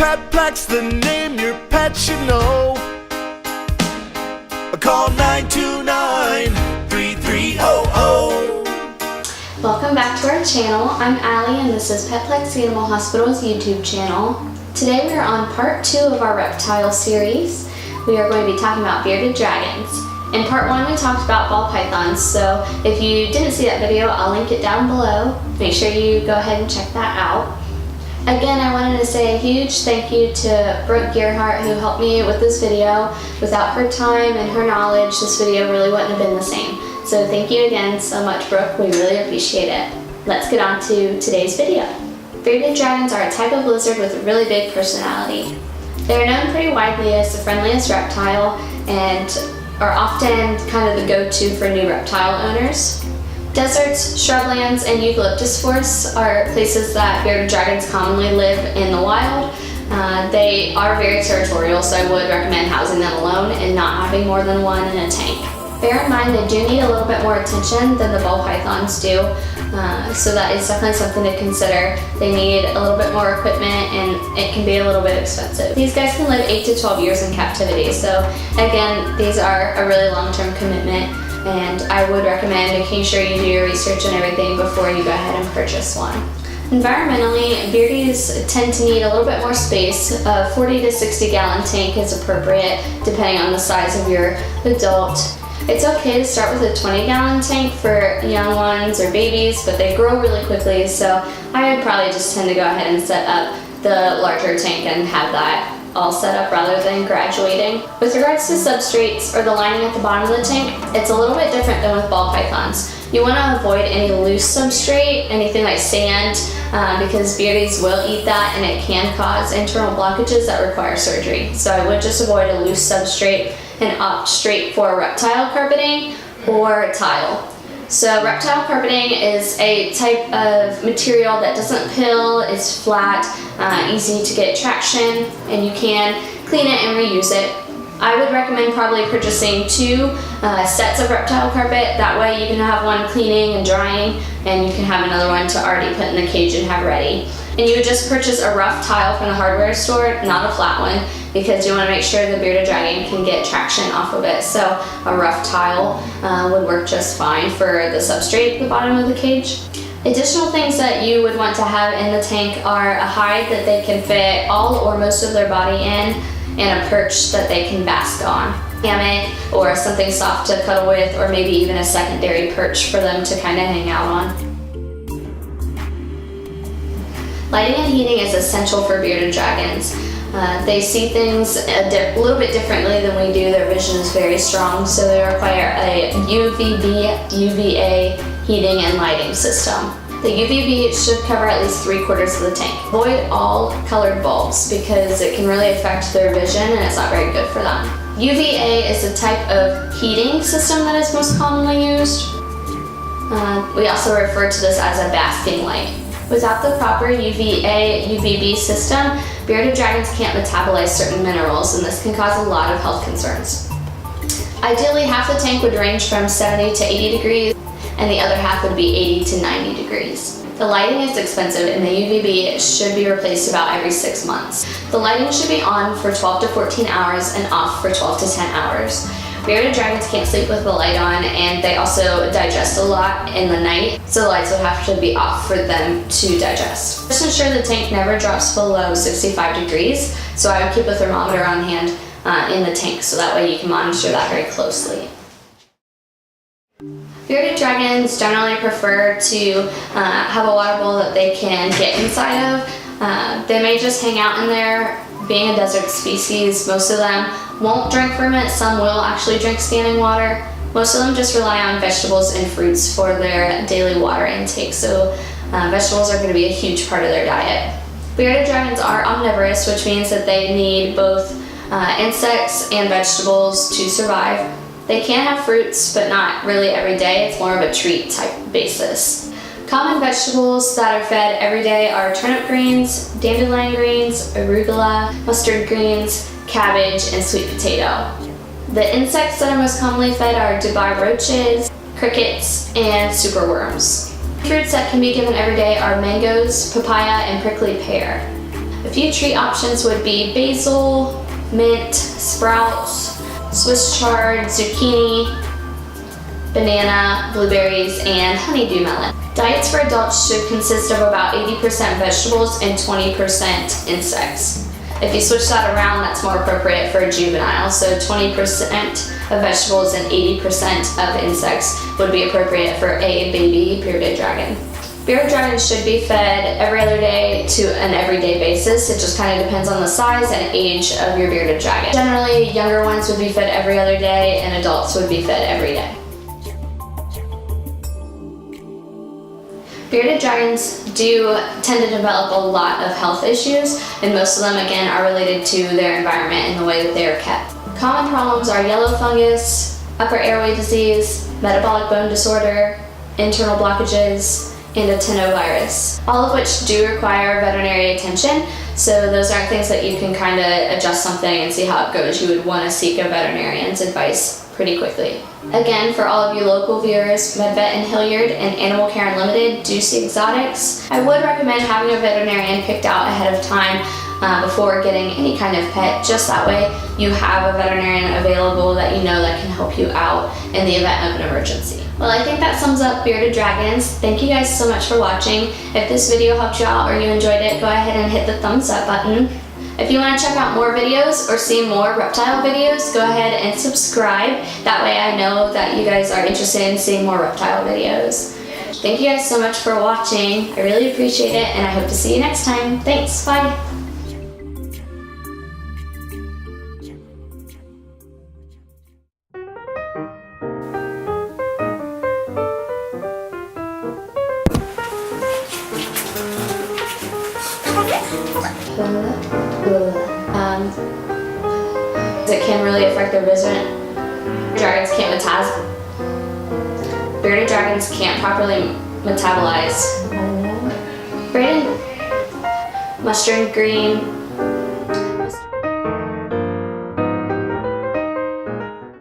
Petplex, the name your pet should know. Call 929-3300. Welcome back to our channel. I'm Allie and this is Petplex Animal Hospital's YouTube channel. Today we are on part 2 of our reptile series. We are going to be talking about bearded dragons. In part 1 we talked about ball pythons, so if you didn't see that video, I'll link it down below. Make sure you go ahead and check that out. Again, I wanted to say a huge thank you to Brooke Gearhart who helped me with this video. Without her time and her knowledge, this video really wouldn't have been the same. So thank you again so much, Brooke. We really appreciate it. Let's get on to today's video. Bearded dragons are a type of lizard with a really big personality. They are known pretty widely as the friendliest reptile and are often kind of the go-to for new reptile owners. Deserts, shrublands, and eucalyptus forests are places that bearded dragons commonly live in the wild. They are very territorial, so I would recommend housing them alone and not having more than one in a tank. Bear in mind they do need a little bit more attention than the ball pythons do, so that is definitely something to consider. They need a little bit more equipment and it can be a little bit expensive. These guys can live 8 to 12 years in captivity, so again, these are a really long-term commitment. And I would recommend making sure you do your research and everything before you go ahead and purchase one. Environmentally, beardies tend to need a little bit more space. A 40 to 60 gallon tank is appropriate depending on the size of your adult. It's okay to start with a 20 gallon tank for young ones or babies, but they grow really quickly, so I would probably just tend to go ahead and set up the larger tank and have that all set up rather than graduating. With regards to substrates or the lining at the bottom of the tank, it's a little bit different than with ball pythons. You want to avoid any loose substrate, anything like sand, because beardies will eat that and it can cause internal blockages that require surgery. So I would just avoid a loose substrate and opt straight for reptile carpeting or tile. So reptile carpeting is a type of material that doesn't pill, is flat, easy to get traction, and you can clean it and reuse it. I would recommend probably purchasing 2 sets of reptile carpet. That way you can have one cleaning and drying, and you can have another one to already put in the cage and have ready. And you would just purchase a rough tile from the hardware store, not a flat one, because you want to make sure the bearded dragon can get traction off of it. So a rough tile would work just fine for the substrate at the bottom of the cage. Additional things that you would want to have in the tank are a hide that they can fit all or most of their body in, and a perch that they can bask on. Hammock or something soft to cuddle with, or maybe even a secondary perch for them to kind of hang out on. Lighting and heating is essential for bearded dragons. They see things a little bit differently than we do. Their vision is very strong, so they require a UVB, UVA heating and lighting system. The UVB should cover at least 3/4 of the tank. Avoid all colored bulbs because it can really affect their vision and it's not very good for them. UVA is a type of heating system that is most commonly used. We also refer to this as a basking light. Without the proper UVA, UVB system, bearded dragons can't metabolize certain minerals, and this can cause a lot of health concerns. Ideally, half the tank would range from 70 to 80 degrees, and the other half would be 80 to 90 degrees. The lighting is expensive, and the UVB should be replaced about every 6 months. The lighting should be on for 12 to 14 hours and off for 12 to 10 hours. Bearded dragons can't sleep with the light on, and they also digest a lot in the night, so the lights would have to be off for them to digest. Just ensure the tank never drops below 65 degrees, so I would keep a thermometer on hand in the tank, so that way you can monitor that very closely. Bearded dragons generally prefer to have a water bowl that they can get inside of. They may just hang out in there. Being a desert species, most of them won't drink from it. Some will actually drink standing water. Most of them just rely on vegetables and fruits for their daily water intake, so vegetables are going to be a huge part of their diet. Bearded dragons are omnivorous, which means that they need both insects and vegetables to survive. They can have fruits, but not really every day. It's more of a treat type basis. Common vegetables that are fed every day are turnip greens, dandelion greens, arugula, mustard greens, cabbage, and sweet potato. The insects that are most commonly fed are Dubai roaches, crickets, and superworms. Fruits that can be given every day are mangoes, papaya, and prickly pear. A few treat options would be basil, mint, sprouts, Swiss chard, zucchini, banana, blueberries, and honeydew melon. Diets for adults should consist of about 80% vegetables and 20% insects. If you switch that around, that's more appropriate for a juvenile. So 20% of vegetables and 80% of insects would be appropriate for a baby bearded dragon. Bearded dragons should be fed every other day to an everyday basis. It just kind of depends on the size and age of your bearded dragon. Generally, younger ones would be fed every other day and adults would be fed every day. Bearded dragons do tend to develop a lot of health issues, and most of them, again, are related to their environment and the way that they are kept. Common problems are yellow fungus, upper airway disease, metabolic bone disorder, internal blockages, and adenovirus, all of which do require veterinary attention. So those aren't things that you can kind of adjust something and see how it goes. You would want to seek a veterinarian's advice pretty quickly. Again, for all of you local viewers, MedVet and Hilliard and Animal Care Unlimited do see exotics. I would recommend having a veterinarian picked out ahead of time before getting any kind of pet. Just that way you have a veterinarian available that you know that can help you out in the event of an emergency. Well, I think that sums up bearded dragons. Thank you guys so much for watching. If this video helped you out or you enjoyed it, go ahead and hit the thumbs up button. If you want to check out more videos or see more reptile videos, go ahead and subscribe. That way I know that you guys are interested in seeing more reptile videos. Thank you guys so much for watching. I really appreciate it, and I hope to see you next time. Thanks, bye. It can really affect their vision. Dragons can't bearded dragons can't properly metabolize. Brayden, mustard green.